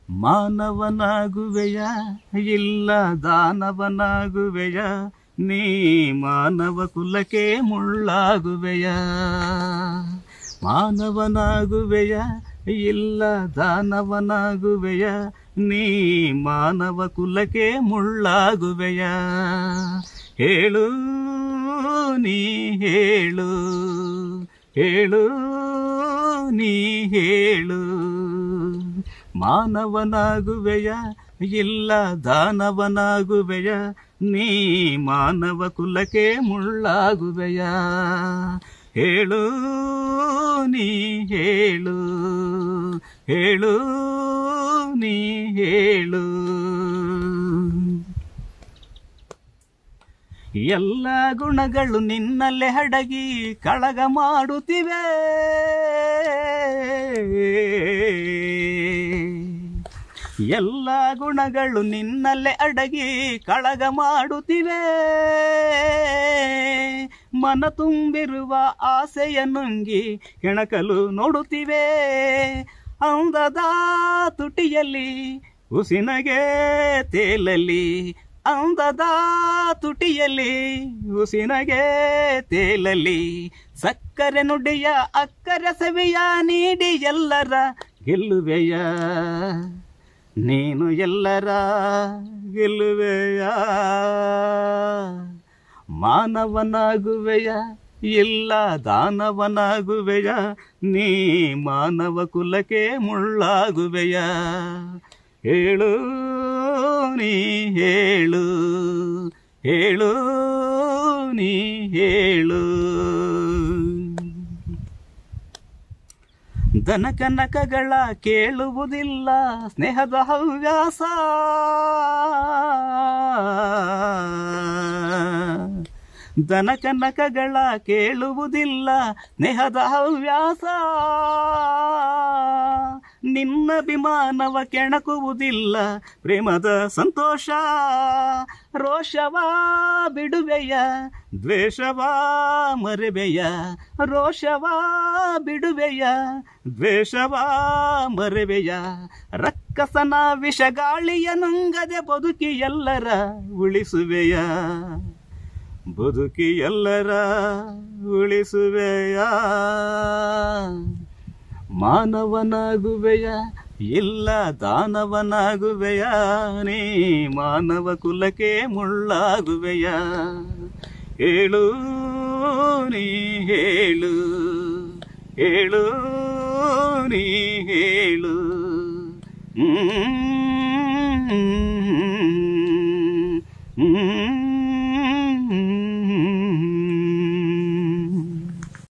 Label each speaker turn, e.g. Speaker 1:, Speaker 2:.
Speaker 1: ಮಾನವನಾಗುವೆಯ ಇಲ್ಲ ದಾನವನಾಗುವೆಯ ನೀ ಮಾನವ ಕುಲಕ್ಕೆ ಮುಳ್ಳಾಗುವೆಯ ಮಾನವನಾಗುವೆಯ ಇಲ್ಲ ದಾನವನಾಗುವೆಯ ನೀ ಮಾನವ ಕುಲಕ್ಕೆ ಮುಳ್ಳಾಗುವೆಯ ಹೇಳು ನೀ ಹೇಳು ಹೇಳು ನೀ ಹೇಳು ಮಾನವನಾಗುವೆಯ ಇಲ್ಲ ದಾನವನಾಗುವೆಯ ನೀ ಮಾನವ ಕುಲಕ್ಕೆ ಮುಳ್ಳಾಗುವೆಯ ಹೇಳು ನೀ ಹೇಳು ಹೇಳು ನೀ ಹೇಳು ಎಲ್ಲ ಗುಣಗಳು ನಿನ್ನಲ್ಲೇ ಅಡಗಿ ಕಳಗ ಮಾಡುತ್ತಿವೆ ಎಲ್ಲ ಗುಣಗಳು ನಿನ್ನಲ್ಲೇ ಅಡಗಿ ಕಳಗ ಮಾಡುತ್ತಿವೆ ಮನ ತುಂಬಿರುವ ಆಸೆಯ ನುಂಗಿ ಕೆಣಕಲು ನೋಡುತ್ತಿವೆ ಅಂದದ ತುಟಿಯಲ್ಲಿ ಉಸಿನಗೆ ತೇಲಲಿ ಅಂದದ ತುಟಿಯಲ್ಲಿ ಉಸಿನಗೆ ತೇಲಲಿ ಸಕ್ಕರೆ ನುಡಿಯ ಅಕ್ಕರೆ ಸವಿಯ ನೀಡಿ ಎಲ್ಲರ ಗೆಲ್ಲುವೆಯ ನೀನು ಎಲ್ಲರ ಗೆಲ್ಲುವೆಯ ಮಾನವನಾಗುವೆಯ ಇಲ್ಲ ದಾನವನಾಗುವೆಯ ನೀ ಮಾನವ ಕುಲಕ್ಕೆ ಮುಳ್ಳಾಗುವೆಯ ಹೇಳು ನೀ ಹೇಳು ಹೇಳು ನೀ ಹೇಳು ದನಕನಕಗಳ ಕೇಳುವುದಿಲ್ಲ ಸ್ನೇಹದ ಹವ್ಯಾಸ ದನಕನಕಗಳ ಕೇಳುವುದಿಲ್ಲ ಸ್ನೇಹದ ಹವ್ಯಾಸ ನಿನ್ನ ಅಭಿಮಾನವ ಕೆಣಕುವುದಿಲ್ಲ ಪ್ರೇಮದ ಸಂತೋಷ ರೋಷವ ಬಿಡುವೆಯ ದ್ವೇಷವ ಮರೆವೆಯ ರೋಷವ ಬಿಡುವೆಯ ದ್ವೇಷವ ಮರೆವೆಯ ರಕ್ಕಸನ ವಿಷಗಾಳಿಯ ನುಂಗದೆ ಬದುಕಿ ಎಲ್ಲರ ಉಳಿಸುವೆಯ ಬದುಕಿ ಎಲ್ಲರ ಉಳಿಸುವೆಯ ಮಾನವನಾಗುವೆಯ ಇಲ್ಲ ದಾನವನಾಗುವೆಯ ನೀ ಮಾನವ ಕುಲಕ್ಕೆ ಮುಳ್ಳಾಗುವೆಯ ಹೇಳು ನೀ ಹೇಳು ಹೇಳು ನೀ ಹೇಳು ಹ್ಮ್